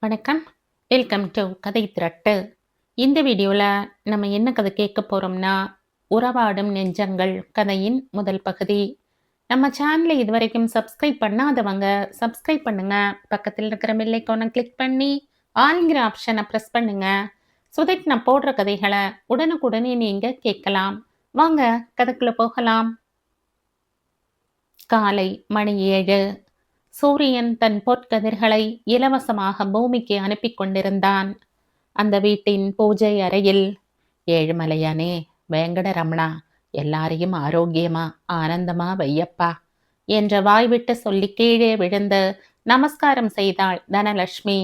வணக்கம். Welcome to கதை திரட்டு. இந்த வீடியோவில் நம்ம என்ன கதை கேட்க போகிறோம்னா, உறவாடும் நெஞ்சங்கள் கதையின் முதல் பகுதி. நம்ம சேனலை இதுவரைக்கும் சப்ஸ்கிரைப் பண்ணாதவங்க சப்ஸ்கிரைப் பண்ணுங்க. பக்கத்தில் இருக்கிற பெல் ஐகானை கிளிக் பண்ணி ஆல்ங்கிற ஆப்ஷனை ப்ரெஸ் பண்ணுங்க. ஸோ தட் நான் போடுற கதைகளை உடனுக்குடனே நீங்கள் கேட்கலாம். வாங்க கதைக்குள்ளே போகலாம். காலை மணி 7. சூரியன் தன் பொற்கதிர்களை இலவசமாக பூமிக்கு அனுப்பி கொண்டிருந்தான். அந்த வீட்டின் பூஜை அறையில், "ஏழுமலையானே, வேங்கடரமணா, எல்லாரையும் ஆரோக்கியமா ஆனந்தமா வையப்பா" என்ற வாய்விட்டு சொல்லி கீழே விழுந்து நமஸ்காரம் செய்தாள் தனலட்சுமி.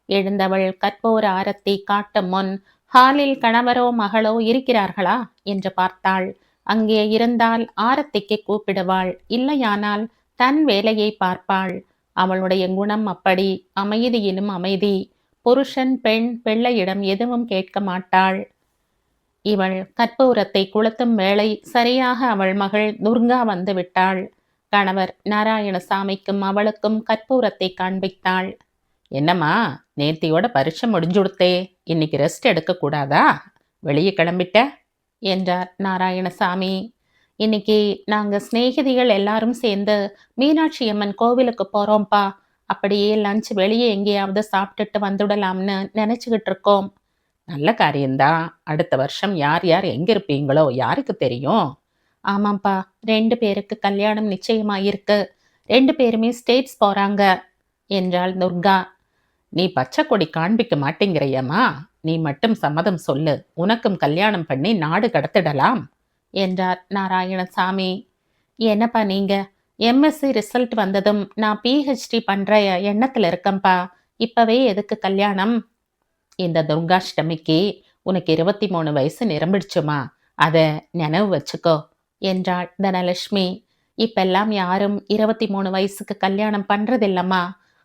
எழுந்தவள் கற்பூர ஆரத்தி காட்டும் முன் ஹாலில் கணவரோ மகளோ இருக்கிறார்களா என்று பார்த்தாள். அங்கே இருந்தால் ஆரத்திக்கு கூப்பிடுவாள், இல்லையானால் தன் வேலையை பார்ப்பாள். அவளுடைய குணம் அப்படி, அமைதியிலும் அமைதி. புருஷன் பெண் பிள்ளையிடம் எதுவும் கேட்க மாட்டாள். இவள் கற்பூரத்தை கொளுத்தும் வேளை சரியாக அவள் மகள் துர்கா வந்து விட்டாள். கணவர் நாராயணசாமிக்கும் அவளுக்கும் கற்பூரத்தை காண்பித்தாள். "என்னம்மா, நேத்தியோட பரீட்சை முடிஞ்சுடுத்தே, இன்னைக்கு ரெஸ்ட் எடுக்க கூடாதா? வெளியே கிளம்பிட்ட?" என்றார் நாராயணசாமி. "இன்னைக்கு நாங்க சிநேகிதிகள் எல்லாரும் சேர்ந்து மீனாட்சி அம்மன் கோவிலுக்கு போறோம்ப்பா. அப்படியே லஞ்ச் வெளியே எங்கேயாவது சாப்பிட்டுட்டு வந்துடலாம்னு நினைச்சுக்கிட்டு இருக்கோம்." "நல்ல காரியம்தான். அடுத்த வருஷம் யார் யார் எங்க இருப்பீங்களோ யாருக்கு தெரியும்?" "ஆமாம்ப்பா, 2 பேருக்கு கல்யாணம் நிச்சயமாயிருக்கு. 2 பேருமே ஸ்டேட்ஸ் போறாங்க" என்றாள் துர்கா. "நீ பச்சை கொடி காண்பிக்க மாட்டேங்கிறையம்மா. நீ மட்டும் சம்மதம் சொல்லு, உனக்கும் கல்யாணம் பண்ணி நாடு கடத்திடலாம்" என்றார் நாராயணசாமி. "என்னப்பா நீங்க, எம்எஸ்சி ரிசல்ட் வந்ததும் நான் பிஹெச்டி பண்ற எண்ணத்துல இருக்கேன்ப்பா. இப்பவே எதுக்கு கல்யாணம்? இந்த துர்காஷ்டமிக்கு உனக்கு 23 வயசு நிரம்பிடுச்சுமா, அதை நினைவு வச்சுக்கோ" என்றாள் தனலட்சுமி. "இப்பெல்லாம் யாரும் 23 வயசுக்கு கல்யாணம் பண்றதில்லம்மா.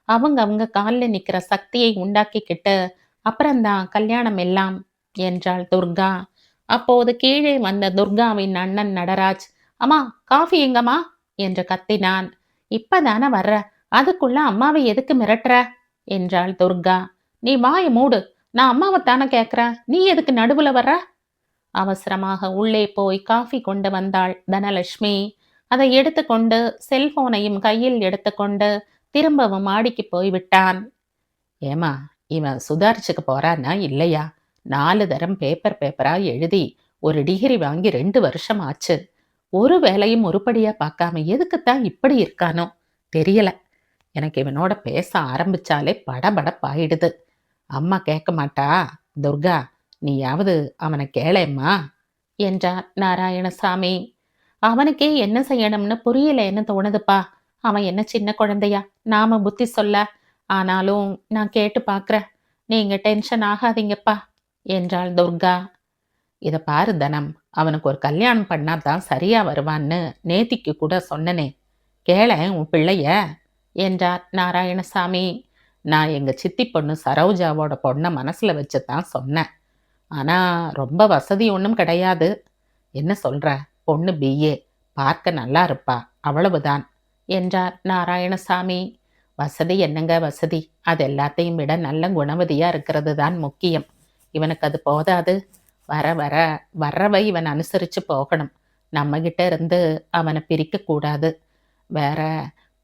அவங்க அவங்க காலில் நிற்கிற சக்தியை உண்டாக்கிக்கிட்டு அப்புறம்தான் கல்யாணம் எல்லாம்" என்றாள் துர்கா. அப்போது கீழே வந்த துர்காவின் அண்ணன் நடராஜ், "அம்மா, காஃபி எங்கம்மா?" என்று கத்தினான். "இப்பதானே வர்ற, அதுக்குள்ள அம்மாவை எதுக்கு மிரட்டுற?" என்றாள் துர்கா. "நீ வாயை மூடு, நான் அம்மாவைத்தானே கேட்குறேன், நீ எதுக்கு நடுவுல வர்ற?" அவசரமாக உள்ளே போய் காஃபி கொண்டு வந்தாள் தனலட்சுமி. அதை எடுத்துக்கொண்டு செல்போனையும் கையில் எடுத்துக்கொண்டு திரும்பவும் மாடிக்கு போய்விட்டான். "ஏமா, இவன் சுதாரிச்சுக்க போறானா இல்லையா? 4 தரம் பேப்பரா எழுதி ஒரு டிகிரி வாங்கி 2 வருஷம் ஆச்சு. ஒரு வேலையும் உருப்படியா பார்க்காம எதுக்குத்தான் இப்படி இருக்கானோ தெரியல. எனக்கு இவனோட பேச ஆரம்பிச்சாலே படபடப்பாயிடுது. அம்மா கேட்க மாட்டா? துர்கா, நீயாவது அவனை கேளேம்மா" என்றார் நாராயணசாமி. "அவனுக்கே என்ன செய்யணும்னு புரியலேன்னு தோணுதுப்பா. அவன் என்ன சின்ன குழந்தையா, நாம புத்தி சொல்ல? ஆனாலும் நான் கேட்டு பார்க்குறேன். நீங்க டென்ஷன் ஆகாதீங்கப்பா" என்றாள் துர்கா. "இதை பாரு தனம், அவனுக்கு ஒரு கல்யாணம் பண்ணாதான் சரியா வருவான்னு நேத்திக்கு கூட சொன்னனே, கேளேன் உன் பிள்ளைய" என்றார் நாராயணசாமி. "நான் எங்க சித்தி பொண்ணு சரோஜாவோட பொண்ணை மனசுல வச்சுதான் சொன்னேன். ஆனா ரொம்ப வசதி ஒன்றும் கிடையாது. என்ன சொல்ற? பொண்ணு பிஏ, பார்க்க நல்லா இருப்பா, அவ்வளவுதான்" என்றார் நாராயணசாமி. "வசதி என்னங்க வசதி, அது எல்லாத்தையும் விட நல்ல குணவதியா இருக்கிறது தான் முக்கியம். இவனுக்கு அது போதாது. வர வர வர்றவை இவன் அனுசரிச்சு போகணும். நம்ம கிட்ட இருந்து அவனை பிரிக்க கூடாது. வேற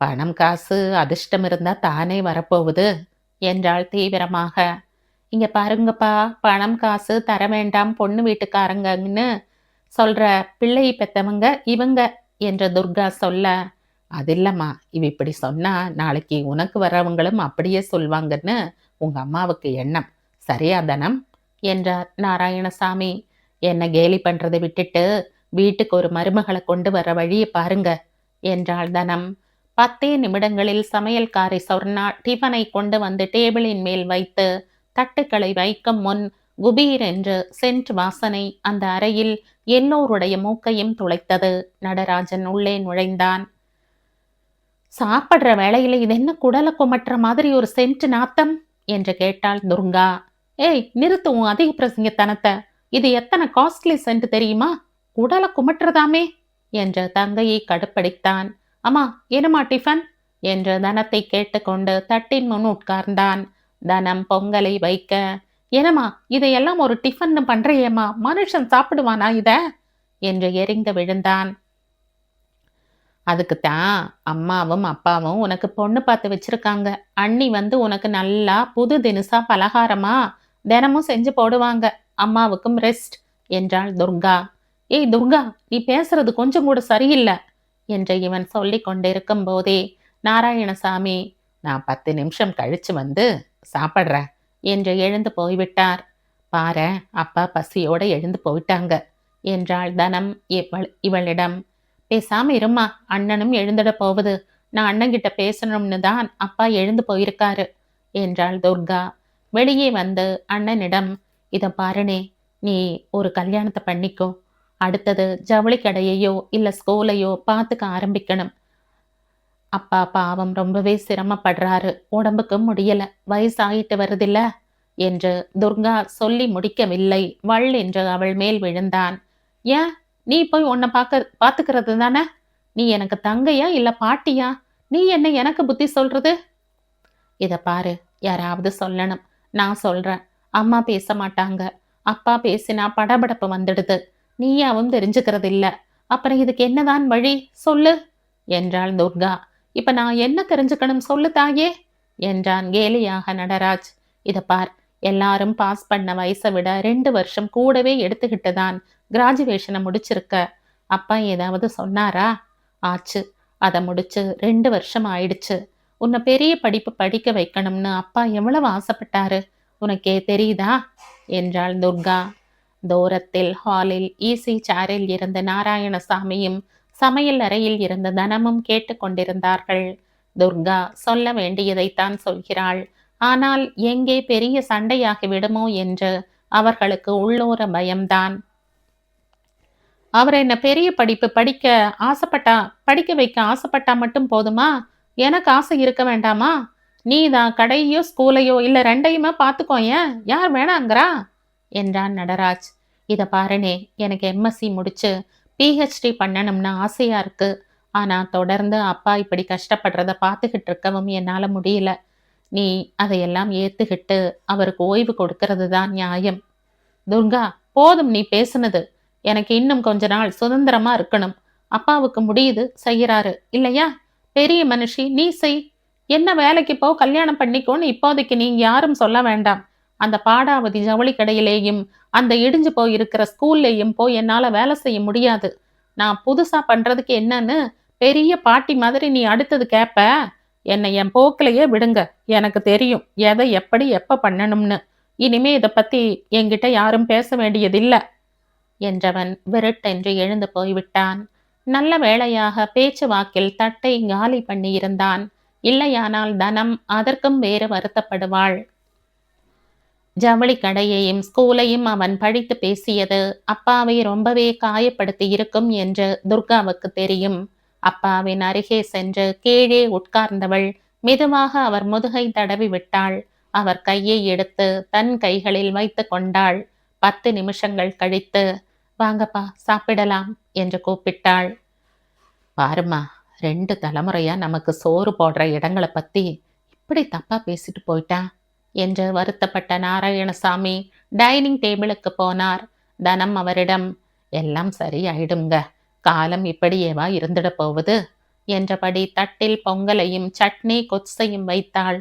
பணம் காசு அதிர்ஷ்டம் இருந்தா தானே வரப்போகுது" என்றாள் தீவிரமாக. "இங்க பாருங்கப்பா, பணம் காசு தர வேண்டாம் பொண்ணு வீட்டுக்காரங்கன்னு சொல்ற பிள்ளையை பெத்தவங்க இவங்க" என்ற துர்கா சொல்ல, "அதில்லம்மா, இவ இப்படி சொன்னா நாளைக்கு உனக்கு வர்றவங்களும் அப்படியே சொல்வாங்கன்னு உங்க அம்மாவுக்கு எண்ணம். சரியா தனம்?" என்றார் நாராயணசாமி. "என்ன கேலி பண்றதை விட்டுட்டு வீட்டுக்கு ஒரு மருமகளை கொண்டு வர வழியை பாருங்க" என்றாள் தனம். 10 நிமிடங்களில் சமையல்காரி சொர்ணா டிஃபனை கொண்டு வந்து டேபிளின் மேல் வைத்து தட்டுக்களை வைக்கும் முன் குபீர் என்று சென்ட் வாசனை அந்த அறையில் எல்லோருடைய மூக்கையும் துளைத்தது. நடராஜன் உள்ளே நுழைந்தான். "சாப்பிடுற வேளையில இது என்ன குடலை குமட்டுற மாதிரி ஒரு சென்ட் நாத்தம்?" என்று கேட்டாள் துர்கா. "ஏய், நிறுத்து உன் அதிக பிரசங்கத்தனத்தை. இது எத்தனை காஸ்ட்லி சென்ட் தெரியுமா? குடலை குமட்டுறதாமே" என்று தங்கையை கடுப்படித்தான். "அம்மா, என்னம்மா டிஃபன்?" என்று தனத்தை கேட்டுக்கொண்டு தட்டின் முன் உட்கார்ந்தான். தனம் பொங்கலை வைக்க, "என்னம்மா இதையெல்லாம் ஒரு டிஃபன்னு பண்றியேம்மா, மனுஷன் சாப்பிடுவானா இத?" என்று எரிந்து விழுந்தான். "அதுக்குத்தான் அம்மாவும் அப்பாவும் உனக்கு பொண்ணு பார்த்து வச்சிருக்காங்க. அண்ணி வந்து உனக்கு நல்லா புது தினுசா பலகாரமா தினமும் செஞ்சு போடுவாங்க. அம்மாவுக்கும் ரெஸ்ட்" என்றாள் துர்கா. "ஏய் துர்கா, நீ பேசுறது கொஞ்சம் கூட சரியில்ல" என்று இவன் சொல்லிக் கொண்டிருக்கும் போதே நாராயணசாமி, "நான் 10 நிமிஷம் கழிச்சு வந்து சாப்பிட்றேன்" என்று எழுந்து போய்விட்டார். "பாரேன், அப்பா பசியோட எழுந்து போயிட்டாங்க" என்றாள் தனம் இவளிடம். "பேசாம இரும்மா, அண்ணனும் எழுந்துட போகுது. நான் அண்ணன்கிட்ட பேசணும்னு தான் அப்பா எழுந்து போயிருக்காரு" என்றாள் துர்கா. வெளியே வந்து அண்ணனிடம், "இத பாருனே, நீ ஒரு கல்யாணத்தை பண்ணிக்கோ. அடுத்தது ஜவுளி கடையையோ இல்ல ஸ்கூலையோ பார்த்துக்க ஆரம்பிக்கணும். அப்பா பாவம் ரொம்பவே சிரமப்படுறாரு. உடம்புக்கு முடியல. வயசாயிட்டு வருதில்ல" என்று துர்கா சொல்லி முடிக்கவில்லை. வள் என்று அவள் மேல் விழுந்தான். "ஏன், நீ போய் உன்னை பார்த்துக்கிறது தானே? நீ எனக்கு தங்கையா இல்ல பாட்டியா? நீ என்ன எனக்கு புத்தி சொல்றது?" "இத பாரு, யாராவது சொல்லணும். நான் சொல்றேன். அம்மா பேச மாட்டாங்க. அப்பா பேசினா படபடப்பு வந்துடுது. நீயாவும் தெரிஞ்சுக்கிறது இல்ல. அப்புறம் இதுக்கு என்னதான் வழி சொல்லு" என்றாள் துர்கா. "இப்ப நான் என்ன தெரிஞ்சுக்கணும் சொல்லு தாயே" என்றான் கேலியாக நடராஜ். "இத பார், எல்லாரும் பாஸ் பண்ண வயசை விட 2 வருஷம் கூடவே எடுத்துக்கிட்டு தான் கிராஜுவேஷனை முடிச்சிருக்க. அப்பா ஏதாவது சொன்னாரா? ஆச்சு, அதை முடிச்சு 2 வருஷம் ஆயிடுச்சு. உன்னை பெரிய படிப்பு படிக்க வைக்கணும்னு அப்பா எவ்வளவு ஆசைப்பட்டாரு, உனக்கே தெரியுதா" என்றாள் துர்கா. தூரத்தில் ஹாலில் ஈசி சேரில் இருந்த நாராயணசாமியும் சமையல் அறையில் இருந்த தனமும் கேட்டுக்கொண்டிருந்தார்கள். துர்கா சொல்ல வேண்டியதைத்தான் சொல்கிறாள். ஆனால் எங்கே பெரிய சண்டையாகி விடுமோ என்று அவர்களுக்கு உள்ளூர பயம்தான். "அவர் என்ன பெரிய படிப்பு படிக்க வைக்க ஆசைப்பட்டா மட்டும் போதுமா? எனக்கு ஆசை இருக்க வேண்டாமா? நீ தான் கடையோ ஸ்கூலையோ இல்ல 2யுமே பார்த்துக்கோயேன். யார் வேணாங்கிறா?" என்றான் நடராஜ். "இத பாருனே, எனக்கு எம்எஸ்சி முடிச்சு பிஹெச்டி பண்ணணும்னு ஆசையா இருக்கு. ஆனா தொடர்ந்து அப்பா இப்படி கஷ்டப்படுறத பார்த்துக்கிட்டு இருக்கவும் என்னால முடியல. நீ அதையெல்லாம் ஏத்துக்கிட்டு அவருக்கு ஓய்வு கொடுக்கறது தான் நியாயம்." "துர்கா, போதும் நீ பேசுனது. எனக்கு இன்னும் கொஞ்ச நாள் சுதந்திரமா இருக்கணும். அப்பாவுக்கு முடியுது, செய்யறாரு இல்லையா? பெரிய மனுஷி நீ செய். என்ன வேலைக்கு போ, கல்யாணம் பண்ணிக்கோன்னு இப்போதைக்கு நீங்க யாரும் சொல்ல வேண்டாம். அந்த பாடாவதி ஜவுளி கடையிலேயும் அந்த இடிஞ்சு போயிருக்கிற ஸ்கூல்லேயும் போய் என்னால வேலை செய்ய முடியாது. நான் புதுசா பண்றதுக்கு என்னன்னு பெரிய பாட்டி மாதிரி நீ அடுத்தது கேப்ப. என்னை என் போக்கிலேயே விடுங்க. எனக்கு தெரியும் எதை எப்படி எப்ப பண்ணணும்னு. இனிமே இதை பத்தி என்கிட்ட யாரும் பேச வேண்டியதில்ல" என்றவன் விருட்டென்று எழுந்து போய்விட்டான். நல்ல வேளையாக பேச்சு வாக்கில் தட்டை காலி பண்ணியிருந்தான். இல்லையானால் தனம் அதற்கும் வேறு வருத்தப்படுவாள். ஜவுளி கடையையும் ஸ்கூலையும் அவன் படித்து பேசியது அப்பாவை ரொம்பவே காயப்படுத்தி இருக்கும் என்று துர்காவுக்கு தெரியும். அப்பாவின் அருகே சென்று கீழே உட்கார்ந்தவள் மெதுவாக அவர் முதுகை தடவி விட்டாள். அவர் கையை எடுத்து தன் கைகளில் வைத்து கொண்டாள். 10 நிமிஷங்கள் கழித்து, "வாங்கப்பா சாப்பிடலாம்" என்று கூப்பிட்டாள். "பாருமா, 2 தலைமுறையா நமக்கு சோறு போடுற இடங்களை பத்தி இப்படி தப்பா பேசிட்டு போயிட்டா" என்று வருத்தப்பட்ட நாராயணசாமி டைனிங் டேபிளுக்கு போனார். தனம் அவரிடம், "எல்லாம் சரியாயிடுங்க. காலம் இப்படியேவா இருந்துட போகுது" என்றபடி தட்டில் பொங்கலையும் சட்னி கொச்சையும் வைத்தாள்.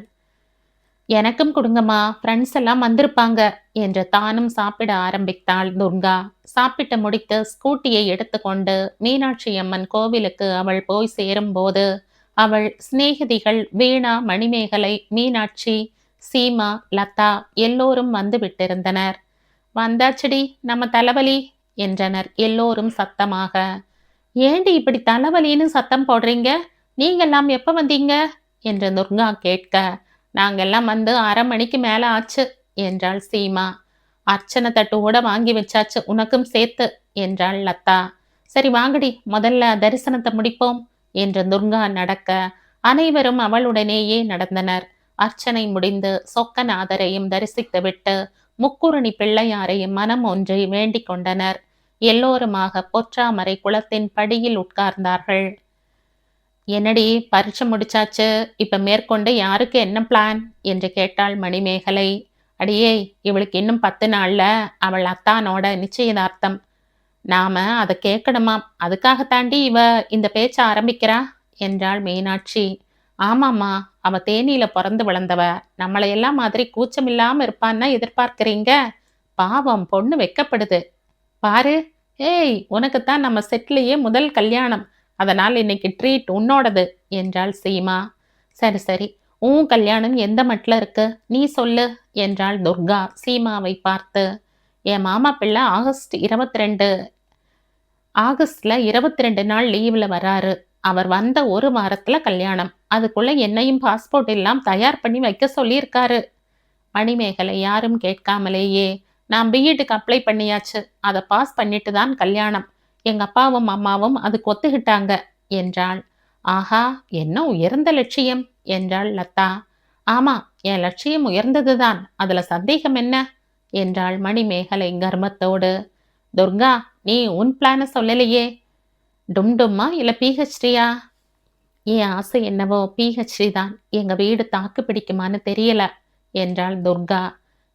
"எனக்கும் கொடுங்கம்மா, ஃப்ரெண்ட்ஸ் எல்லாம் வந்திருப்பாங்க" என்று தானும் சாப்பிட ஆரம்பித்தாள் துர்கா. சாப்பிட்டு முடித்து ஸ்கூட்டியை எடுத்துக்கொண்டு மீனாட்சி அம்மன் கோவிலுக்கு அவள் போய் சேரும்போது அவள் சிநேகிதிகள் வீணா, மணிமேகலை, மீனாட்சி, சீமா, லதா எல்லோரும் வந்து விட்டிருந்தனர். "வந்தாச்சுடி நம்ம தலைவலி" என்றனர் எல்லோரும் சத்தமாக. "ஏண்டி இப்படி தலைவலின்னு சத்தம் போடுறீங்க? நீங்கெல்லாம் எப்ப வந்தீங்க?" என்று துர்கா கேட்க, "நாங்கெல்லாம் வந்து 1/2 மணிக்கு மேல ஆச்சு" என்றாள் சீமா. "அர்ச்சனை தட்டு கூட வாங்கி வச்சாச்சு, உனக்கும் சேர்த்து" என்றாள் லதா. "சரி வாங்கடி, முதல்ல தரிசனத்தை முடிப்போம்" என்று துர்கா நடக்க அனைவரும் அவளுடனேயே நடந்தனர். அர்ச்சனை முடிந்து சொக்கநாதரையும் தரிசித்துவிட்டு முக்குருணி பிள்ளையாரையும் மனம் ஒன்றி வேண்டிக் கொண்டனர். எல்லோருமாக பொற்றாமரை குளத்தின் படியில் உட்கார்ந்தார்கள். என்னடி பரீட்சை முடிச்சாச்சு, இப்ப மேற்கொண்டு யாருக்கு என்ன பிளான் என்று கேட்டாள் மணிமேகலை. அடியே, இவளுக்கு இன்னும் 10 நாள்ல அவள் அத்தானோட நிச்சயதார்த்தம். நாம அத கேட்கணுமாம். அதுக்காகத்தாண்டி இவ இந்த பேச்ச ஆரம்பிக்கிறா என்றாள் மீனாட்சி. ஆமாம்மா, அவ தேனியில பொறந்து வளர்ந்தவ. நம்மளையெல்லாம் மாதிரி கூச்சமில்லாம இருப்பான்னா எதிர்பார்க்கிறீங்க? பாவம், பொண்ணு வெட்கப்படுது. பாரு, ஏய், உனக்குத்தான் நம்ம செட்லயே முதல் கல்யாணம். அதனால் இன்னைக்கு ட்ரீட் உன்னோடது என்றாள் சீமா. சரி சரி, உன் கல்யாணம் எந்த மட்ல இருக்கு, நீ சொல்லு என்றாள் துர்கா சீமாவை பார்த்து. என் மாமா பிள்ளை ஆகஸ்ட்ல 22 நாள் லீவ்ல வராரு. அவர் வந்த ஒரு வாரத்துல கல்யாணம். அதுக்குள்ள என்னையும் பாஸ்போர்ட் எல்லாம் தயார் பண்ணி வைக்க சொல்லியிருக்காரு. மணிமேகலை யாரும் கேட்காமலேயே, நான் பிஎட்டுக்கு அப்ளை பண்ணியாச்சு. அதை பாஸ் பண்ணிட்டு தான் கல்யாணம். எங்க அப்பாவும் அம்மாவும் அதுக்கு ஒத்துக்கிட்டாங்க என்றாள். ஆஹா, என்ன உயர்ந்த லட்சியம் என்றாள் லதா. ஆமா, என் லட்சியம் உயர்ந்ததுதான், அதுல சந்தேகம் என்ன என்றாள் மணிமேகலை கர்வத்தோடு. துர்கா, நீ உன் பிளான சொல்லலையே. டும்டும்மா இல்ல பிஹெச்டியா? என் ஆசை என்னவோ பிஹெச்டி தான். எங்க வீடு தாக்கு பிடிக்குமான்னு தெரியல என்றாள் துர்கா.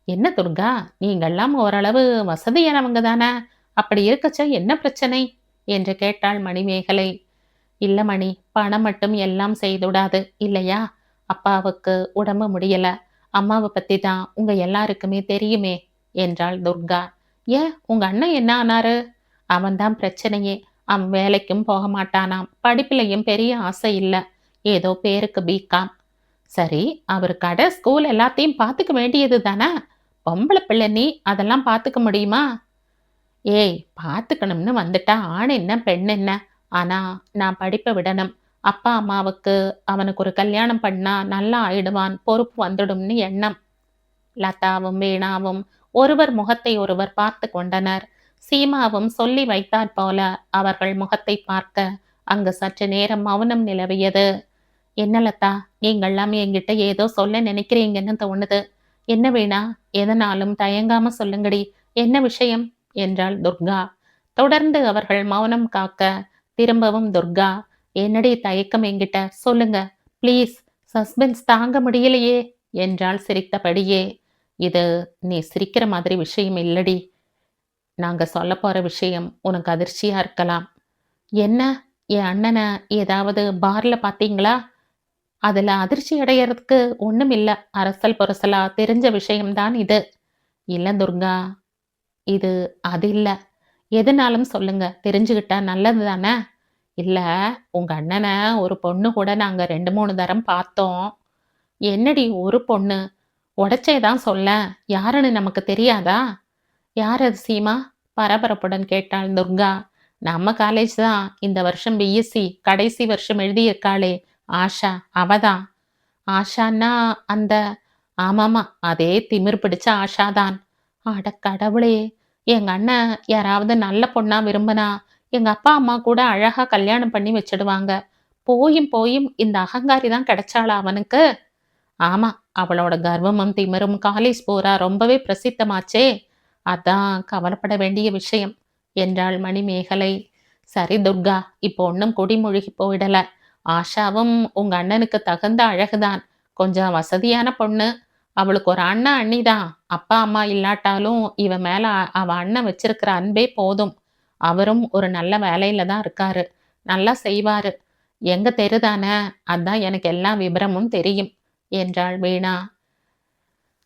என்ன துர்கா, நீங்கெல்லாம் ஓரளவு வசதியானவங்க தானே, அப்படி இருக்கச்ச என்ன பிரச்சனை என்று கேட்டாள் மணிமேகலை. இல்ல மணி, பணம் மட்டும் எல்லாம் செய்துடாது இல்லையா? அப்பாவுக்கு உடம்பு முடியல, அம்மாவை பத்தி தான் உங்க எல்லாருக்குமே தெரியுமே என்றாள் துர்கா. ஏன், உங்க அண்ணன் என்ன ஆனாரு? அவன்தான் பிரச்சனையே. அவன் வேலைக்கும் போக மாட்டானாம், படிப்புலையும் பெரிய ஆசை இல்ல, ஏதோ பேருக்கு பிகாம். சரி, அவர் கடை ஸ்கூல் எல்லாத்தையும் பார்த்துக்க வேண்டியது தானே? பொம்பளை பிள்ளை நீ, அதெல்லாம் பார்த்துக்க முடியுமா? ஏய், பார்த்துக்கணும்னு வந்துட்டா ஆண் என்ன பெண் என்ன? ஆனா நான் படிப்பை விடணும். அப்பா அம்மாவுக்கு அவனுக்கு ஒரு கல்யாணம் பண்ணா நல்லா ஆயிடுவான், பொறுப்பு வந்துடும்னு எண்ணம். லதாவும் வீணாவும் ஒருவர் முகத்தை ஒருவர் பார்த்து கொண்டனர். சீமாவும் சொல்லி வைத்தாற் போல அவர்கள் முகத்தை பார்க்க அங்கு சற்று நேரம் மௌனம் நிலவியது. என்ன லதா, நீங்கள்லாம் என்கிட்ட ஏதோ சொல்ல நினைக்கிறீங்கன்னு தோணுது. என்ன வீணா, எதனாலும் தயங்காம சொல்லுங்கடி, என்ன விஷயம் என்றாள் துர்கா. தொடர்ந்து அவர்கள் மௌனம் காக்க திரும்பவும் துர்கா, என்னடி தயக்கம், என்கிட்ட சொல்லுங்க ப்ளீஸ், சஸ்பென்ஸ் தாங்க முடியலையே என்றாள் சிரித்தபடியே. இது நீ சிரிக்கிற மாதிரி விஷயம் இல்லடி. நாங்க சொல்ல போற விஷயம் உனக்கு அதிர்ச்சியா இருக்கலாம். என்ன, என் அண்ணனை ஏதாவது பார்ல பாத்தீங்களா? அதுல அதிர்ச்சி அடையறதுக்கு ஒண்ணும் இல்ல. அரசல் புரசலா தெரிஞ்ச விஷயம்தான் இது. இல்ல துர்கா, இது அது இல்ல. எதுனாலும் சொல்லுங்க, தெரிஞ்சுக்கிட்டா நல்லது தானே. இல்ல, உங்க அண்ணனை ஒரு பொண்ணு கூட நாங்க 2, 3 தரம் பார்த்தோம். என்னடி ஒரு பொண்ணு? உடைச்சேதான் சொல்லேன், யாருன்னு நமக்கு தெரியாதா? யார் அது சீமா? பரபரப்புடன் கேட்டாள் துர்கா. நம்ம காலேஜ் தான், இந்த வருஷம் பிஎஸ்சி கடைசி வருஷம் எழுதியிருக்காளே, ஆஷா, அவதான். ஆஷான்னா அந்த? ஆமாமா, அதே திமிர் பிடிச்ச ஆஷாதான். அட கடவுளே, எங்க அண்ணன் யாராவது நல்ல பொண்ணா விரும்பினா எங்க அப்பா அம்மா கூட அழகா கல்யாணம் பண்ணி வச்சிடுவாங்க. போயும் போயும் இந்த அகங்காரி தான் கிடைச்சாளா அவனுக்கு? ஆமா, அவளோட கர்வமும் திமிரும் காலேஜ் போறா ரொம்பவே பிரசித்தமாச்சே. அதான் கவலைப்பட வேண்டிய விஷயம் என்றாள் மணிமேகலை. சரி துர்கா, இப்போ ஒன்னும் குடிமூழ்கி போயிடல. ஆஷாவும் உங்க அண்ணனுக்கு தகுந்த அழகுதான். கொஞ்சம் வசதியான பொண்ணு. அவளுக்கு ஒரு அண்ணன் அண்ணிதான். அப்பா அம்மா இல்லாட்டாலும் இவ மேல அவ அண்ணன் வச்சிருக்கிற அன்பே போதும். அவரும் ஒரு நல்ல வேலையில தான் இருக்காரு. நல்லா செய்வாரு. எங்க தெருதானே, அதான் எனக்கு எல்லா விபரமும் தெரியும் என்றாள் வீணா.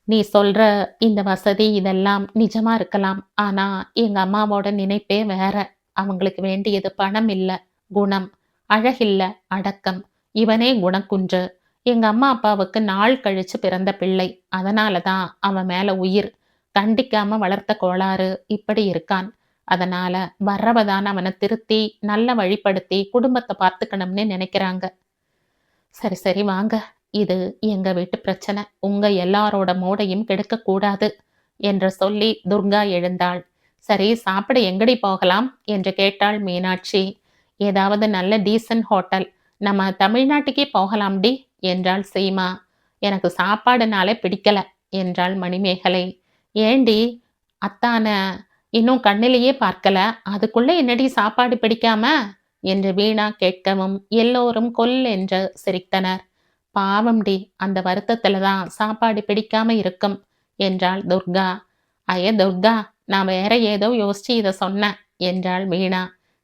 நீ சொல்ற இந்த வசதி இதெல்லாம் நிஜமா இருக்கலாம். ஆனா எங்க அம்மாவோட நினைப்பே வேற. அவங்களுக்கு வேண்டியது பணம் இல்ல, குணம். அழகில்ல, அடக்கம். இவனே குணக்குன்று. எங்க அம்மா அப்பாவுக்கு நாள் கழிச்சு பிறந்த பிள்ளை. அதனாலதான் அவன் மேல உயிர். கண்டிக்காம வளர்த்த கோளாறு இப்படி இருக்கான். அதனால வர்றவதான் அவனை திருத்தி நல்ல வழிப்படுத்தி குடும்பத்தை பார்த்துக்கணும்னு நினைக்கிறாங்க. சரி சரி, வாங்க. இது எங்க வீட்டு பிரச்சனை. உங்க எல்லாரோட மூடையும் கெடுக்கக்கூடாது என்று சொல்லி துர்கா எழுந்தாள். சரி, சாப்பிட எங்கடி போகலாம் என்று கேட்டாள் மீனாட்சி. ஏதாவது நல்ல டீசன்ட் ஹோட்டல். நம்ம தமிழ்நாட்டுக்கே போகலாம்டி என்றாள் சீமா. எனக்கு சாப்பாடுனாலே பிடிக்கல என்றாள் மணிமேகலை. ஏண்டி, அத்தான இன்னும் கண்ணிலேயே பார்க்கல, அதுக்குள்ள என்னடி சாப்பாடு பிடிக்காம? என்று வீணா கேட்கவும் எல்லோரும் கொல் என்று சிரித்தனர். பாவம்டி, அந்த வருத்தத்துல தான் சாப்பாடு பிடிக்காம இருக்கும் என்றாள் துர்கா. ஐய துர்கா, நான் வேற ஏதோ யோசிச்சு இதை சொன்னேன் என்றாள் வீணா.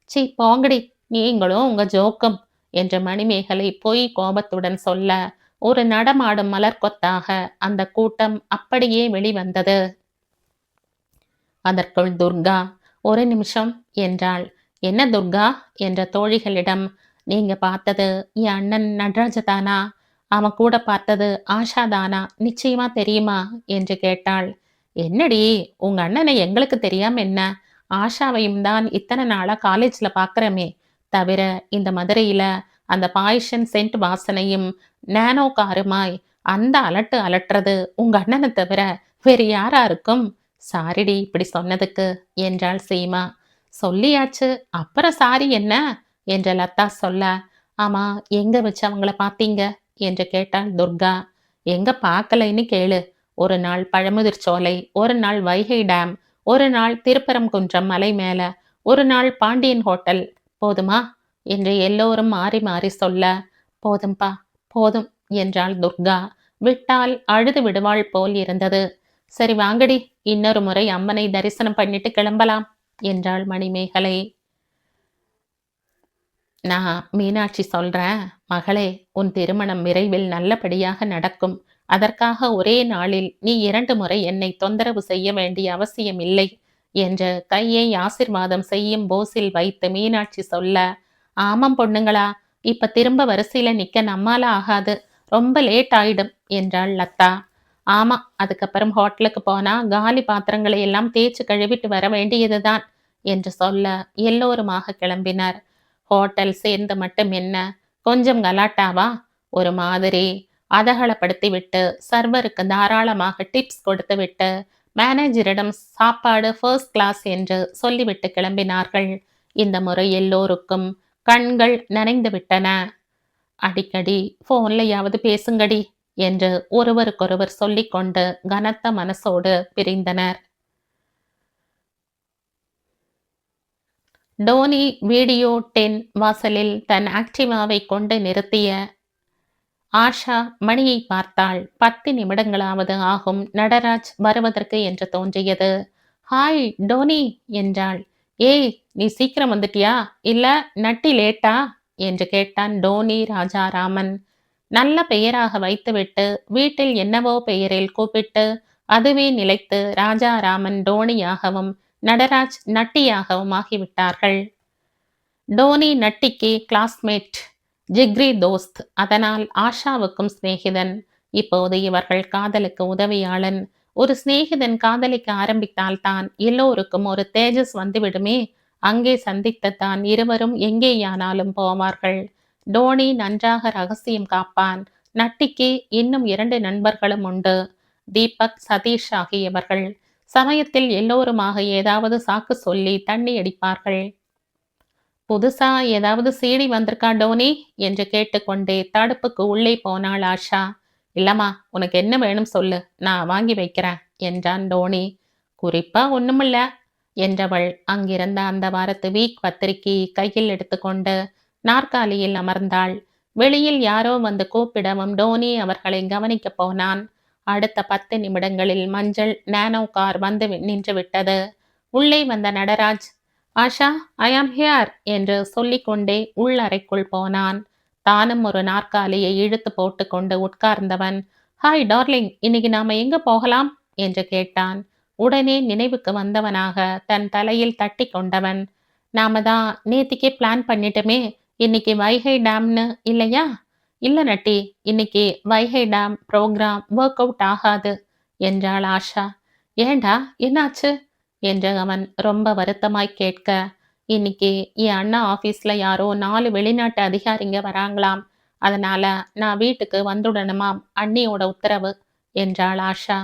சீ போங்கடி, நீங்களும் உங்க ஜோக்கும் என்று மணிமேகலை பொய் கோபத்துடன் சொல்ல ஒரு நடமாடும் மலர்கொத்தாக அந்த கூட்டம் அப்படியே வெளிவந்தது. அதற்குள் துர்கா ஒரு நிமிஷம் என்றாள். என்ன துர்கா என்ற தோழிகளிடம், நீங்க பார்த்தது என் அண்ணன் நடராஜதானா? அவன் கூட பார்த்தது ஆஷாதானா? நிச்சயமா தெரியுமா என்று கேட்டாள். என்னடி, உங்க அண்ணனை எங்களுக்கு தெரியாம என்ன? ஆஷாவையும் தான் இத்தனை நாளா காலேஜ்ல பாக்குறமே. தவிர இந்த மதுரையில அந்த பாய்ஷன் சென்ட் வாசனையும் நானோ காருமாய் அந்த அலட்டு அலட்டுறது உங்க அண்ணனை தவிர வேறு யாரா இருக்கும்? சாரிடி இப்படி சொன்னதுக்கு என்றாள் சீமா. சொல்லியாச்சு, அப்புறம் சாரி என்ன என்ற லதா சொல்ல, ஆமா எங்க வச்சு அவங்கள பார்த்தீங்க என்று கேட்டாள் துர்கா. எங்க பார்க்கலைன்னு கேளு. ஒரு நாள் பழமுதிர் சோலை, ஒரு நாள் வைகை டேம், ஒரு நாள் திருப்பரங்குன்றம் மலை மேல, ஒரு நாள் பாண்டியன் ஹோட்டல். போதுமா என்று எல்லோரும் மாறி மாறி சொல்ல, போதும்பா போதும் என்றாள் துர்கா. விட்டால் அழுது விடுவாள் போல் இருந்தது. சரி வாங்கடி, இன்னொரு முறை அம்மனை தரிசனம் பண்ணிட்டு கிளம்பலாம் என்றாள் மணிமேகலை. நான் மீனாட்சி சொல்றேன், மகளே, உன் திருமணம் விரைவில் நல்லபடியாக நடக்கும். அதற்காக ஒரே நாளில் நீ 2 முறை என்னை தொந்தரவு செய்ய வேண்டிய அவசியம் இல்லை என்று கையை ஆசிர்வாதம் செய்யும் போஸில் வைத்து மீனாட்சி சொல்ல, ஆமாம் பொண்ணுங்களா, இப்ப திரும்ப வரிசையில நிக்க நம்மால ஆகாது, ரொம்ப லேட் ஆயிடும் என்றாள் லதா. ஆமா, அதுக்கப்புறம் ஹோட்டலுக்கு போனா காலி பாத்திரங்களை எல்லாம் தேய்ச்சு கழுவிட்டு வர வேண்டியதுதான் என்று சொல்ல எல்லோருமாக கிளம்பினர். ஹோட்டல் சேர்ந்து மட்டும் என்ன, கொஞ்சம் கலாட்டாவா? ஒரு மாதிரி அதகலப்படுத்தி விட்டு சர்வருக்கு தாராளமாக டிப்ஸ் கொடுத்து விட்டு மேனேஜரிடம் சாப்பாடு ஃபர்ஸ்ட் கிளாஸ் என்று சொல்லிவிட்டு கிளம்பினார்கள். இந்த முறை எல்லோருக்கும் கண்கள் நனைந்து விட்டன. அடிக்கடி போன்லயாவது பேசுங்கடி என்று ஒருவருக்கொருவர் சொல்லிக்கொண்டு கனத்த மனசோடு பிரிந்தனர். டோனி வீடியோ 10 வாசலில் தன் ஆக்டிவாவை கொண்டு நிறுத்திய ஆஷா மணியை பார்த்தாள். 10 நிமிடங்களாவது ஆகும் நடராஜ் வருவதற்கு என்று தோன்றியது. ஹாய் டோனி என்றாள். ஏய், நீ சீக்கிரம் வந்துட்டியா இல்ல நட்டி லேட்டா என்று கேட்டான் டோனி ராஜாராமன். நல்ல பெயராக வைத்துவிட்டு வீட்டில் என்னவோ பெயரில் கூப்பிட்டு அதுவே நிலைத்து ராஜாராமன் டோனியாகவும் நடராஜ் நட்டியாகவும் ஆகிவிட்டார்கள். டோனி நட்டிக்கு கிளாஸ்மேட், ஜிக்ரி தோஸ்த், அதனால் ஆஷாவுக்கும் சிநேகிதன். இப்போது இவர்கள் காதலுக்கு உதவியாளன். ஒரு சிநேகிதன் காதலிக்க ஆரம்பித்தால்தான் எல்லோருக்கும் ஒரு தேஜஸ் வந்துவிடுமே. அங்கே சந்தித்துத்தான் இருவரும் எங்கேயானாலும் போவார்கள். டோனி நன்றாக ரகசியம் காப்பான். நட்டிக்கு இன்னும் 2 நண்பர்களும் உண்டு, தீபக், சதீஷ் ஆகியவர்கள். சமயத்தில் எல்லோருமாக ஏதாவது சாக்கு சொல்லி தண்ணி அடிப்பார்கள். புதுசா ஏதாவது சீடி வந்திருக்கா டோனி என்று கேட்டுக்கொண்டே தடுப்புக்கு உள்ளே போனாள் ஆஷா. இல்லம்மா, உனக்கு என்ன வேணும் சொல்லு, நான் வாங்கி வைக்கிறேன் என்றான் டோனி. குறிப்பா ஒண்ணுமில்ல என்றவள் அங்கிருந்த அந்த வாரத்து வீக் பத்திரிகையை கையில் எடுத்துக்கொண்டு நாற்காலியில் அமர்ந்தாள். வெளியில் யாரோ வந்து கூப்பிடவும் டோனி அவர்களை கவனிக்க போனான். அடுத்த 10 நிமிடங்களில் மஞ்சள் நானோ கார் வந்து நின்று விட்டது. உள்ளே வந்த நடராஜ், ஆஷா, ஐ ஆம் ஹியர் என்று சொல்லிக்கொண்டே உள்ளறைக்குள் போனான். தானும் ஒரு நாற்காலியை இழுத்து போட்டுக்கொண்டு உட்கார்ந்தவன், ஹாய் டார்லிங், இன்னைக்கு நாம எங்க போகலாம் என்று கேட்டான். உடனே நினைவுக்கு வந்தவனாக தன் தலையில் தட்டி கொண்டவன், நாம தான் நேத்திக்கே பிளான் பண்ணிட்டோமே, இன்னைக்கு வைகை டேம்னு இல்லையா? இல்ல நட்டி, இன்னைக்கு Vaigai dam program work out ஆகாது என்றாள் ஆஷா. ஏண்டா, என்னாச்சு என்று அவன் ரொம்ப வருத்தமாய் கேட்க, இன்னைக்கு என் அண்ணா ஆபீஸ்ல யாரோ 4 வெளிநாட்டு அதிகாரிங்க வராங்களாம், அதனால நான் வீட்டுக்கு வந்துடணுமாம், அண்ணியோட உத்தரவு என்றாள் ஆஷா.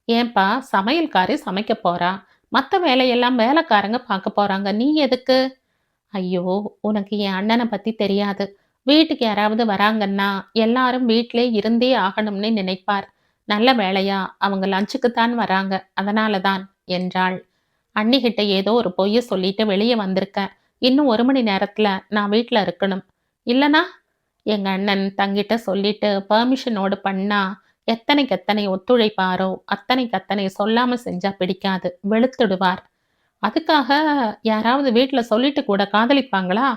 ஏன்பா, சமையல்காரி சமைக்க போறா, மற்ற வேலையெல்லாம் வேலைக்காரங்க பார்க்க போறாங்க, நீ எதுக்கு? ஐயோ, உனக்கு என் அண்ணனை பத்தி தெரியாது. வீட்டுக்கு யாராவது வராங்கன்னா எல்லாரும் வீட்டிலே இருந்தே ஆகணும்னு நினைப்பார். நல்ல வேளையா அவங்க லஞ்சுக்குத்தான் வராங்க, அதனால தான் என்றாள். அண்ணிகிட்ட ஏதோ ஒரு பொய்ய சொல்லிட்டு வெளியே வந்திருக்கேன். இன்னும் 1 மணி நேரத்துல நான் வீட்ல இருக்கணும். இல்லனா எங்க அண்ணன் தங்கிட்ட சொல்லிட்டு பெர்மிஷனோட பண்ணா எத்தனைக்கு எத்தனை ஒத்துழைப்பாரோ அத்தனைக்கு அத்தனை சொல்லாம செஞ்சா பிடிக்காது. வெளுத்துடுவார். அதுக்காக யாராவது வீட்ல சொல்லிட்டு கூட காதலிப்பாங்களா?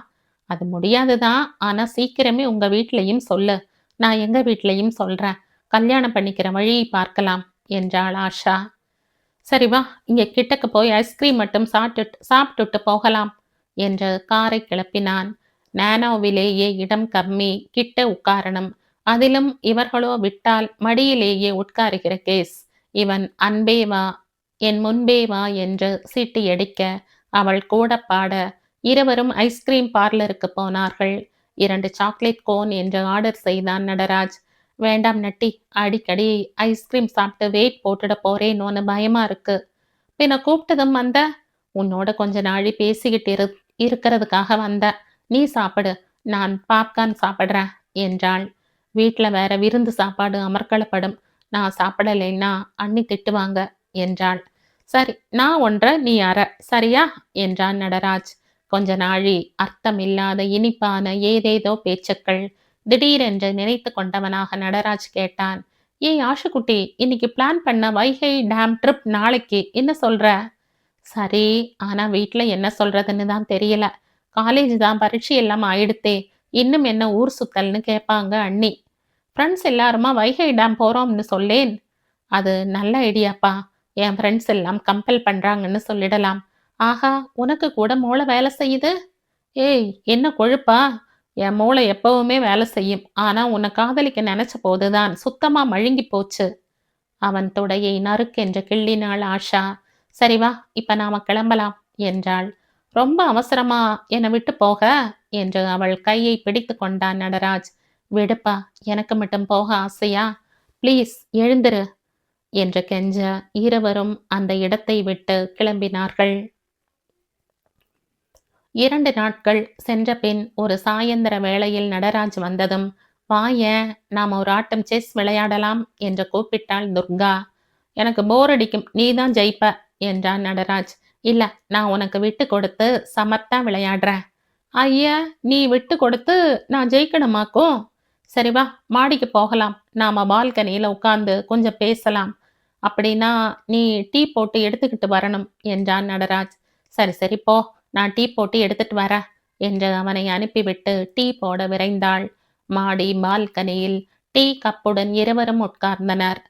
அது முடியாது தான். ஆனா சீக்கிரமே உங்க வீட்லயும் சொல்லு. நான் எங்க வீட்லயும் சொல்றேன். கல்யாணம் பண்ணிக்கிற வழி பார்க்கலாம் என்றாள் ஆஷா. சரி வா, இங்க கிட்டக்க போய் ஐஸ்கிரீம் மட்டும் சாப்பிட்டுட்டு போகலாம் என்று காரை கிளப்பினான். நானோவிலேயே இடம் கம்மி, கிட்ட உட்காரணும். அதிலும் இவர்களோ விட்டால் மடியிலேயே உட்காருகிற கேஸ். இவன் அன்பே வா, என் முன்பே வா என்று சீட்டி அடிக்க அவள் கூட பாட இருவரும் ஐஸ்கிரீம் பார்லருக்கு போனார்கள். 2 சாக்லேட் கோன் என்று ஆர்டர் செய்தான் நடராஜ். வேண்டாம் நட்டி, அடிக்கடி ஐஸ்கிரீம் சாப்பிட்டு வெயிட் போட்டுட போறேனோன்னு பயமா இருக்கு. பின்ன கூப்பிட்டதும் வந்த, உன்னோட கொஞ்ச நாழி பேசிக்கிட்டு இருக்கிறதுக்காக வந்த. நீ சாப்பிடு, நான் பாப்கார்ன் சாப்பிடுறேன் என்றாள். வீட்ல வேற விருந்து சாப்பாடு அமர்க்களப்படும். நான் சாப்பிடலைன்னா அண்ணி திட்டுவாங்க என்றாள். சரி, நான் 1 நீ 1/2 சரியா என்றான் நடராஜ். கொஞ்ச நாழி அர்த்தமில்லாத இனிப்பான ஏதேதோ பேச்சுக்கள். திடீரென்று நினைத்து கொண்டவனாக நடராஜ் கேட்டான். ஏய் ஆஷுக்குட்டி, இன்னைக்கு பிளான் பண்ண வைகை டேம் ட்ரிப் நாளைக்கு என்ன சொல்ற? சரி, ஆனா வீட்ல என்ன சொல்றதுன்னு தான் தெரியல. காலேஜ் தான் பரீட்சை எல்லாம் ஆயிடுத்தே. இன்னும் என்ன ஊர் சுத்தல்னு கேட்பாங்க அண்ணி. ஃப்ரெண்ட்ஸ் எல்லாருமா வைகை டேம் போறோம்னு சொல்லேன். அது நல்ல ஐடியாப்பா. என் ஃப்ரெண்ட்ஸ் எல்லாம் கம்பல் பண்றாங்கன்னு சொல்லிடலாம். ஆஹா, உனக்கு கூட மூளை வேலை செய்யுது. ஏய், என்ன கொழுப்பா? என் மூளை எப்பவுமே வேலை செய்யும். ஆனா உன்னை காதலிக்க நினைச்ச போதுதான் சுத்தமா மழுங்கி போச்சு. அவன் தொடையை நறுக்கென்று கிள்ளினாள் ஆஷா. சரி வா, இப்ப நாம கிளம்பலாம் என்றாள். ரொம்ப அவசரமா என்னை விட்டு போக என்று அவள் கையை பிடித்து கொண்டான் நடராஜ். விடுப்பா, எனக்கு மட்டும் போக ஆசையா? ப்ளீஸ் எழுந்திரு என்று கெஞ்ச இருவரும் அந்த இடத்தை விட்டு கிளம்பினார்கள். 2 நாட்கள் சென்ற பின் ஒரு சாயந்தர வேளையில் நடராஜ் வந்ததும், வாயேன், நாம ஒரு ஆட்டம் செஸ் விளையாடலாம் என்று கூப்பிட்டாள் துர்கா. எனக்கு போர் அடிக்கும், நீதான் ஜெயிப்ப என்றான் நடராஜ். இல்ல, நான் உனக்கு விட்டு கொடுத்து சமத்தா விளையாடுறேன். ஐயா, நீ விட்டு கொடுத்து நான் ஜெயிக்கணுமாக்கும்? சரி வா, மாடிக்கு போகலாம். நாம பால்கனியில உட்கார்ந்து கொஞ்சம் பேசலாம். அப்படின்னா நீ டீ போட்டு எடுத்துக்கிட்டு வரணும் என்றான் நடராஜ். சரி சரி போ, நான் டீ போட்டு எடுத்துட்டு வரேன் என்று அவனை அனுப்பிவிட்டு டீ போட விரைந்தாள். மாடி பால்கனியில் டீ கப்புடன் இருவரும் உட்கார்ந்தனர்.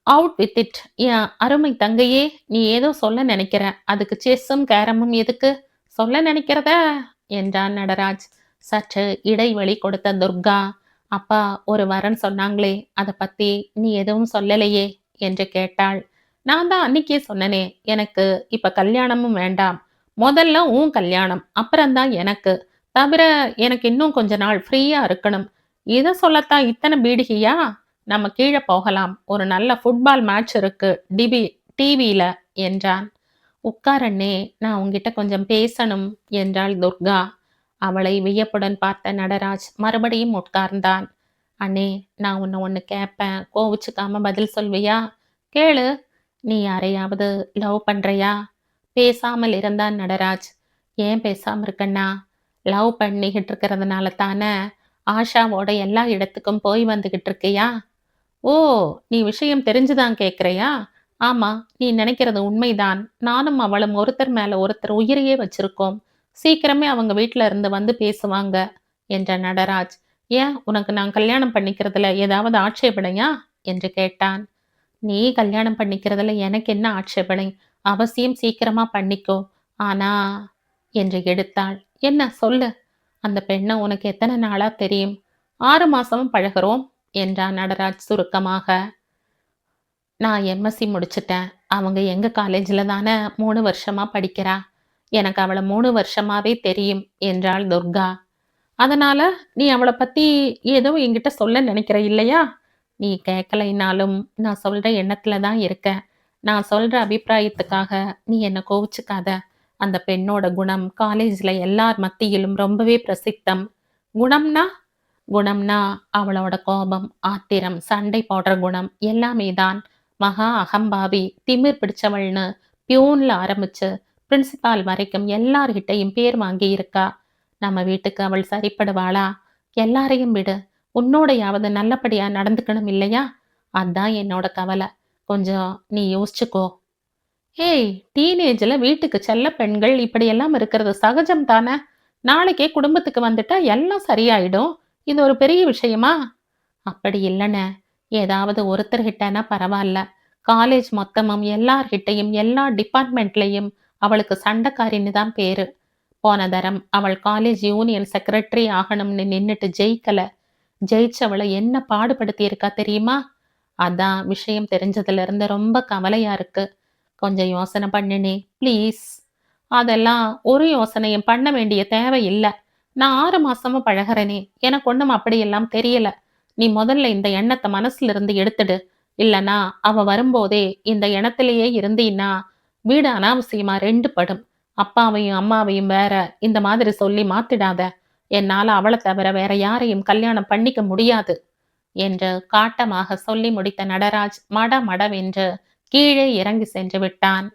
Out with it. என் அருமை தங்கையே, நீ ஏதோ சொல்ல நினைக்கிற. அதுக்கு செஸ்ஸும் கேரமும் எதுக்கு? சொல்ல நினைக்கிறத என்றான் நடராஜ். சற்று இடைவெளி கொடுத்த துர்கா, அப்பா ஒரு வரன் சொன்னாங்களே, அதை பத்தி நீ எதுவும் சொல்லலையே என்று கேட்டாள். நான் தான் அன்னைக்கே சொன்னனே, எனக்கு இப்ப கல்யாணமும் வேண்டாம். முதல்ல உன் கல்யாணம், அப்புறம்தான் எனக்கு. தவிர எனக்கு இன்னும் கொஞ்ச நாள் ஃப்ரீயா இருக்கணும். இதை சொல்லத்தான் இத்தனை பீடிகையா? நம்ம கீழே போகலாம். ஒரு நல்ல ஃபுட்பால் மேட்ச் இருக்கு டிவியில என்றான். உட்காரண்ணே, நான் உன்கிட்ட கொஞ்சம் பேசணும் என்றாள் துர்கா. அவளை வியப்புடன் பார்த்த நடராஜ் மறுபடியும் உட்கார்ந்தான். அண்ணே, நான் உன்னை ஒன்று கேட்பேன், கோவிச்சுக்காம பதில் சொல்வியா? கேளு. நீ யாரையாவது லவ் பண்றியா? பேசாமல் இருந்தான் நடராஜ். ஏன் பேசாம இருக்கண்ணா? லவ் பண்ணிக்கிட்டு இருக்கிறதுனால தானே ஆஷாவோட எல்லா இடத்துக்கும் போய் வந்துகிட்டு இருக்கியா? ஓ, நீ விஷயம் தெரிஞ்சுதான் கேட்குறியா? ஆமா, நீ நினைக்கிறது உண்மைதான். நானும் அவளும் ஒருத்தர் மேல ஒருத்தர் உயிரையே வச்சிருக்கோம். சீக்கிரமே அவங்க வீட்ல இருந்து வந்து பேசுவாங்க என்ற நடராஜ். ஏன், உனக்கு நான் கல்யாணம் பண்ணிக்கிறதுல ஏதாவது ஆட்சேபனையா என்று கேட்டான். நீ கல்யாணம் பண்ணிக்கிறதுல எனக்கு என்ன ஆட்சேபனை? அவசியம் சீக்கிரமா பண்ணிக்கோ. ஆனா என்று எடுத்தாள். என்ன சொல்லு? அந்த பெண்ணை உனக்கு எத்தனை நாளா தெரியும்? 6 மாசமும் பழகுறோம் என்றான் நடராஜ் சுருக்கமாக. நான் எம்எஸ்சி முடிச்சிட்டேன். அவங்க எங்க காலேஜில் தானே 3 வருஷமா படிக்கிறா. எனக்கு அவளை 3 வருஷமாவே தெரியும் என்றாள் துர்கா. அதனால நீ அவளை பத்தி ஏதோ என்கிட்ட சொல்ல நினைக்கிற இல்லையா? நீ கேட்கலைனாலும் நான் சொல்ற எண்ணத்துல தான் இருக்க. நான் சொல்ற அபிப்பிராயத்துக்காக நீ என்னை கோவிச்சுக்காத. அந்த பெண்ணோட குணம் காலேஜில் எல்லார் மத்தியிலும் ரொம்பவே பிரசித்தம். குணம்னா குணம்னா அவளோட கோபம், ஆத்திரம், சண்டை போடுற குணம் எல்லாமே தான். மகா அகம்பாவி, திமிர் பிடிச்சவள்னு பியூன்ல ஆரம்பிச்சு பிரின்சிபால் வரைக்கும் எல்லார்கிட்டையும் பேர் வாங்கி இருக்கா. நம்ம வீட்டுக்கு அவள் சரிப்படுவாளா? எல்லாரையும் விடு, உன்னோடையாவது நல்லபடியா நடந்துக்கணும் இல்லையா? அதான் என்னோட கவலை. கொஞ்சம் நீ யோசிச்சுக்கோ. ஏய், டீனேஜ்ல வீட்டுக்கு செல்ல பெண்கள் இப்படியெல்லாம் இருக்கிறது சகஜம் தானே. நாளைக்கே குடும்பத்துக்கு வந்துட்டா எல்லாம் சரியாயிடும். இது ஒரு பெரிய விஷயமா? அப்படி இல்லைண்ணே. ஏதாவது ஒருத்தர்கிட்டனா பரவாயில்ல. காலேஜ் மொத்தமும் எல்லார்கிட்டையும் எல்லா டிபார்ட்மெண்ட்லயும் அவளுக்கு சண்டைக்காரின்னு தான் பேரு. போன தரம் அவள் காலேஜ் யூனியன் செக்ரட்டரி ஆகணும்னு நின்னுட்டு ஜெயிக்கல. ஜெயிச்சவளை என்ன பாடுபடுத்தி இருக்கா தெரியுமா? அதான் விஷயம் தெரிஞ்சதுல இருந்து ரொம்ப கவலையா இருக்கு. கொஞ்சம் யோசனை பண்ணுனே ப்ளீஸ். அதெல்லாம் ஒரு யோசனையும் பண்ண வேண்டிய தேவை இல்ல. நான் 6 மாசமா பழகுறேனே, எனக்கு ஒண்ணும் அப்படியெல்லாம் தெரியல. நீ முதல்ல இந்த எண்ணத்தை மனசுல இருந்து எடுத்துடு. இல்லனா அவ வரும்போதே இந்த எண்ணத்திலேயே இருந்தீன்னா வீடு அனாவசியமா 2 படும். அப்பாவையும் அம்மாவையும் வேற இந்த மாதிரி சொல்லி மாத்திடாத. என்னால அவளை தவிர வேற யாரையும் கல்யாணம் பண்ணிக்க முடியாது என்று காட்டமாக சொல்லி முடித்த நடராஜ் மடமடவென்று கீழே இறங்கி சென்று விட்டான்.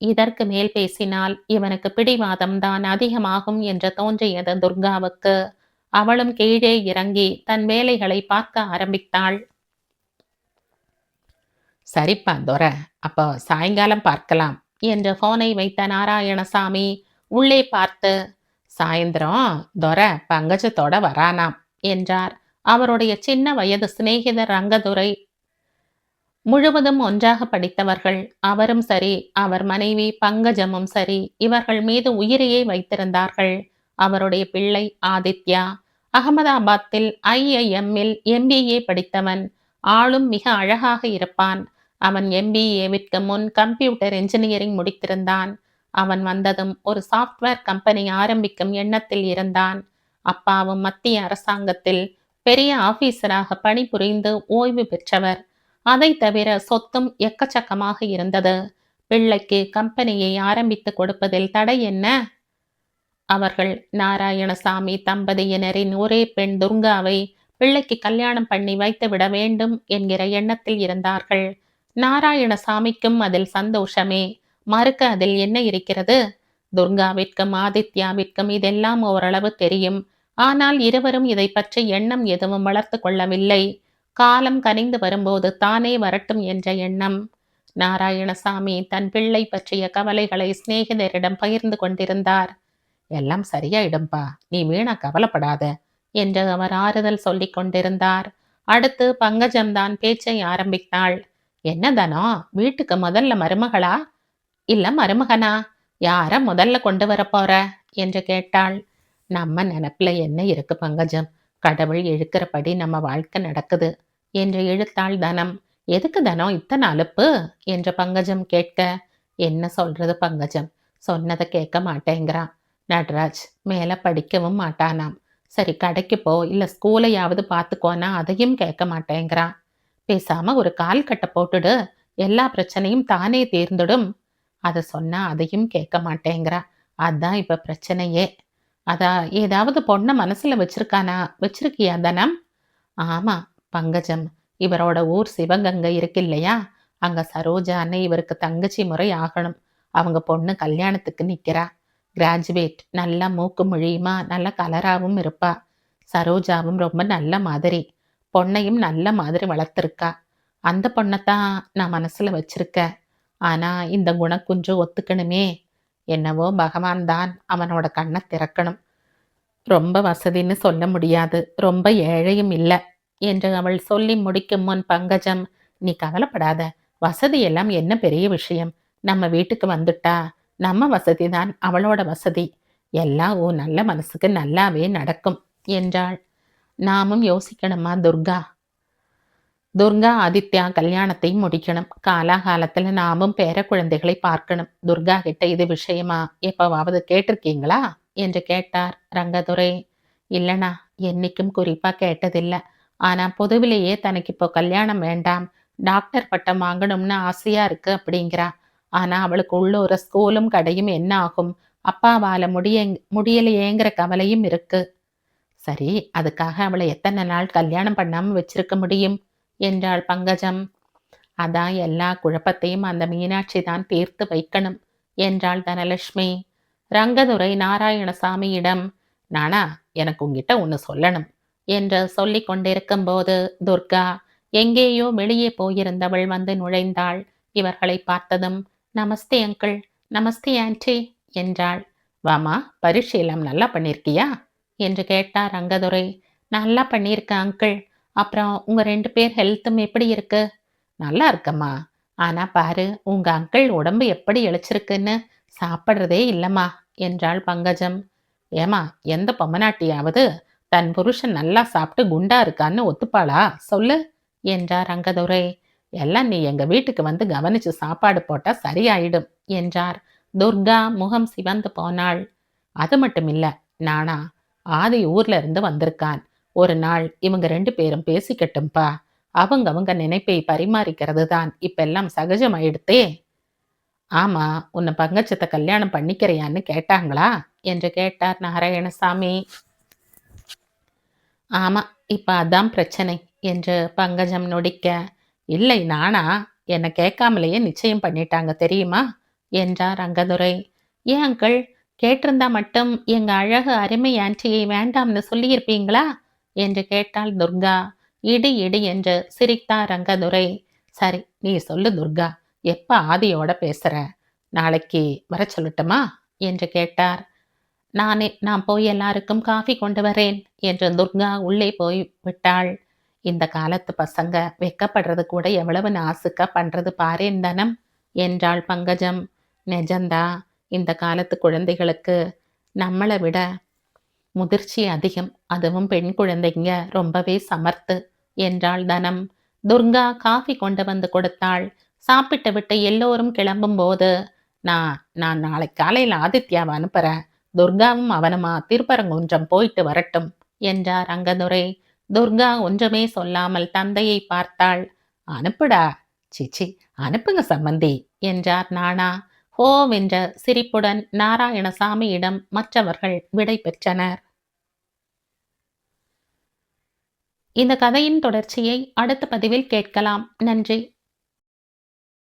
இதற்கு மேல் பேசினால் இவனுக்கு பிடிவாதம் தான் அதிகமாகும் என்று தோன்றியது துர்காவுக்கு. அவளும் கீழே இறங்கி தன் வேலைகளை பார்க்க ஆரம்பித்தாள். சரிப்பா துரை, அப்போ சாயங்காலம் பார்க்கலாம் என்று போனை வைத்த நாராயணசாமி உள்ளே பார்த்து, சாயந்தரம் துரை பங்கஜத்தோட வரானாம் என்றார். அவருடைய சின்ன வயது சிநேகிதர் ரங்கதுரை. முழுவதும் ஒன்றாக படித்தவர்கள். அவரும் சரி, அவர் மனைவி பங்கஜமும் சரி, இவர்கள் மீது உயிரையே வைத்திருந்தார்கள். அவருடைய பிள்ளை ஆதித்யா அகமதாபாத்தில் IIMல் MBA படித்தவன். ஆளும் மிக அழகாக இருப்பான். அவன் MBAவிற்கு முன் கம்ப்யூட்டர் என்ஜினியரிங் முடித்திருந்தான். அவன் வந்ததும் ஒரு சாஃப்ட்வேர் கம்பெனி ஆரம்பிக்கும் எண்ணத்தில் இருந்தான். அப்பாவும் மத்திய அரசாங்கத்தில் பெரிய ஆபீசராக பணிபுரிந்து ஓய்வு பெற்றவர். அதை தவிர சொத்தும் எக்கச்சக்கமாக இருந்தது. பிள்ளைக்கு கம்பெனியை ஆரம்பித்து கொடுப்பதில் தடை என்ன? அவர்கள் நாராயணசாமி தம்பதியினரின் ஒரே பெண் துர்காவை பிள்ளைக்கு கல்யாணம் பண்ணி வைத்து விட வேண்டும் என்கிற எண்ணத்தில் இருந்தார்கள். நாராயணசாமிக்கும் அதில் சந்தோஷமே. மறுக்க அதில் என்ன இருக்கிறது? துர்காவிற்கும் ஆதித்யாவிற்கும் இதெல்லாம் ஓரளவு தெரியும். ஆனால் இருவரும் இதை பற்றி எண்ணம் எதுவும் வளர்த்து கொள்ளவில்லை. காலம் கனிந்து வரும்போது தானே வரட்டும் என்ற எண்ணம். நாராயணசாமி தன் பிள்ளை பற்றிய கவலைகளை சிநேகிதரிடம் பகிர்ந்து கொண்டிருந்தார். எல்லாம் சரியாயிடும்பா, நீ வீணா கவலைப்படாத என்று அவர் ஆறுதல் சொல்லிக் கொண்டிருந்தார். அடுத்து பங்கஜம்தான் பேச்சை ஆரம்பித்தாள். என்னதானோ, வீட்டுக்கு முதல்ல மருமகளா இல்ல மருமகனா? யார முதல்ல கொண்டு வர போற என்று கேட்டாள். நம்ம நினப்புல என்ன இருக்கு பங்கஜம், கடவுள் இழுக்கிறபடி நம்ம வாழ்க்கை நடக்குது என்று இழுத்தாள் தனம். எதுக்கு தனம் இத்தனை அலுப்பு என்று பங்கஜம் கேட்க, என்ன சொல்றது பங்கஜம், சொன்னதை கேட்க மாட்டேங்கிறான். நடராஜ் மேல படிக்கவும் மாட்டானாம். சரி கடைக்கு போ இல்ல ஸ்கூலையாவது பார்த்துக்கோனா அதையும் கேட்க மாட்டேங்கிறான். பேசாம ஒரு கால் கட்டை போட்டுடு, எல்லா பிரச்சனையும் தானே தீர்ந்துடும். அதை சொன்னா அதையும் கேட்க மாட்டேங்கிறா. அதான் இப்ப பிரச்சனையே. அதா ஏதாவது பொண்ணை மனசுல வச்சிருக்கியா தனம்? ஆமா பங்கஜம், இவரோட ஊர் சிவகங்கை இருக்கு இல்லையா, அங்க சரோஜான்னு இவருக்கு தங்கச்சி முறை ஆகணும். அவங்க பொண்ணு கல்யாணத்துக்கு நிக்கிறா. கிராஜுவேட், நல்லா மூக்கு மொழியுமா, நல்ல கலராகவும் இருப்பா. சரோஜாவும் ரொம்ப நல்ல மாதிரி, பொண்ணையும் நல்ல மாதிரி வளர்த்துருக்கா. அந்த பொண்ணைத்தான் நான் மனசுல வச்சிருக்கேன். ஆனா இந்த குணக்குஞ்சு ஒத்துக்கணுமே. என்னவோ பகவான் தான் அவனோட கண்ணை திறக்கணும். ரொம்ப வசதின்னு சொல்ல முடியாது, ரொம்ப ஏழையும் இல்லை என்று அவள் சொல்லி முடிக்கும் முன் பங்கஜம், நீ கவலைப்படாத, வசதி எல்லாம் என்ன பெரிய விஷயம், நம்ம வீட்டுக்கு வந்துட்டா நம்ம வசதி தான் அவளோட வசதி, எல்லாம் ஓ நல்ல மனசுக்கு நல்லாவே நடக்கும் என்றாள். நாமும் யோசிக்கணுமா துர்கா? துர்கா ஆதித்யா கல்யாணத்தை முடிக்கணும். காலாகாலத்துல நாமும் பேர குழந்தைகளை பார்க்கணும். துர்கா கிட்ட இது விஷயமா எப்பவாவது கேட்டிருக்கீங்களா என்று கேட்டார் ரங்கதுரை. இல்லைண்ணா, என்னைக்கும் குறிப்பா கேட்டதில்லை. ஆனா பொதுவிலேயே தனக்கு இப்போ கல்யாணம் வேண்டாம், டாக்டர் பட்டம் வாங்கணும்னு ஆசையா இருக்கு அப்படிங்கிறா. ஆனா அவளுக்கு உள்ளூர ஸ்கூலும் கடையும் என்ன ஆகும், அப்பாவால முடியலையேங்கிற கவலையும் இருக்கு. சரி, அதுக்காக அவளை எத்தனை நாள் கல்யாணம் பண்ணாம வச்சிருக்க முடியும் என்றாள் பங்கஜம். அதான் எல்லா குழப்பத்தையும் அந்த மீனாட்சி தான் தீர்த்து வைக்கணும். என்றாள் தனலட்சுமி. ரங்கதுரை நாராயணசாமியிடம், நானா, எனக்கு உங்கிட்ட ஒன்று சொல்லணும் என்று சொல்லிக் கொண்டிருக்கும்போது துர்கா எங்கேயோ வெளியே போயிருந்தவள் வந்து நுழைந்தாள். இவர்களை பார்த்ததும், நமஸ்தே அங்கிள், நமஸ்தே ஆன்டி என்றாள். வாமா, பரீட்சையெல்லாம் நல்லா பண்ணியிருக்கியா என்று கேட்டார் ரங்கதுரை. நல்லா பண்ணியிருக்க அங்கிள். அப்புறம் உங்க 2 பேர் ஹெல்த்தும் எப்படி இருக்கு? நல்லா இருக்கம்மா. ஆனா பாரு, உங்க அங்கிள் உடம்பு எப்படி இழைச்சிருக்குன்னு சாப்பிட்றதே இல்லம்மா என்றாள் பங்கஜம். ஏமா, எந்த பொம்மனாட்டியாவது தன் புருஷன் நல்லா சாப்பிட்டு குண்டா இருக்கான்னு ஒத்துப்பாளா சொல்லு என்றார் ரங்கதுரை. எல்லாம் நீ எங்க வீட்டுக்கு வந்து கவனிச்சு சாப்பாடு போட்டா சரியாயிடும் என்றார். துர்கா முகம் சிவந்து போனாள். அது மட்டும் இல்ல, நானா, ஆதி ஊர்ல இருந்து வந்திருக்கான். ஒரு நாள் இவங்க 2 பேரும் பேசிக்கட்டும்பா. அவங்க நினைப்பை பரிமாறிக்கிறது தான் இப்பெல்லாம் சகஜமாயிடுத்தே. ஆமா, உன்னை பங்கச்சத்தை கல்யாணம் பண்ணிக்கிறியான்னு கேட்டாங்களா என்று கேட்டார் நாராயணசாமி. ஆமா, இப்ப அதான் பிரச்சனை என்று பங்கஜம் நொடிக்க, இல்லை நானா, என்னை கேட்காமலேயே நிச்சயம் பண்ணிட்டாங்க தெரியுமா என்றார் ரங்கதுரை. ஏன் அங்கிள், கேட்டிருந்தா மட்டும் எங்க அழகு அருமை ஆன்டியை வேண்டாம்னு சொல்லியிருப்பீங்களா என்று கேட்டாள் துர்கா. இடி இடி என்று சிரித்தார் ரங்கதுரை. சரி, நீ சொல்லு துர்கா, எப்ப ஆதியோட பேசுற? நாளைக்கு வர சொல்லட்டுமா என்று கேட்டார். நான் போய் எல்லாருக்கும் காஃபி கொண்டு வரேன் என்று துர்கா உள்ளே போய் விட்டாள். இந்த காலத்து பசங்க வெக்கப்படுறது கூட எவ்வளவு நாசுக்கா பண்றது பாரேன் தனம் என்றாள் பங்கஜம். நெஜந்தா, இந்த காலத்து குழந்தைகளுக்கு நம்மளை விட முதிர்ச்சி அதிகம். அதுவும் பெண் குழந்தைங்க ரொம்பவே சமர்த்து என்றாள் தனம். துர்கா காஃபி கொண்டு வந்து கொடுத்தாள். சாப்பிட்டு விட்டு எல்லோரும் கிளம்பும் போது, நான் நான் நாளை காலையில் ஆதித்யாவை அனுப்புறேன். துர்காவும் அவனுமா திருப்பரங்குன்றம் போயிட்டு வரட்டும் என்றார் ரங்கதுரை. துர்கா ஒன்றுமே சொல்லாமல் தந்தையை பார்த்தாள். அனுப்புடா, சிச்சி, அனுப்புங்க சம்பந்தி என்றார் நானா. ஹோவென்ற சிரிப்புடன் நாராயணசாமியிடம் மற்றவர்கள் விடை பெற்றனர். இந்த கதையின் தொடர்ச்சியை அடுத்த பதிவில் கேட்கலாம். நன்றி.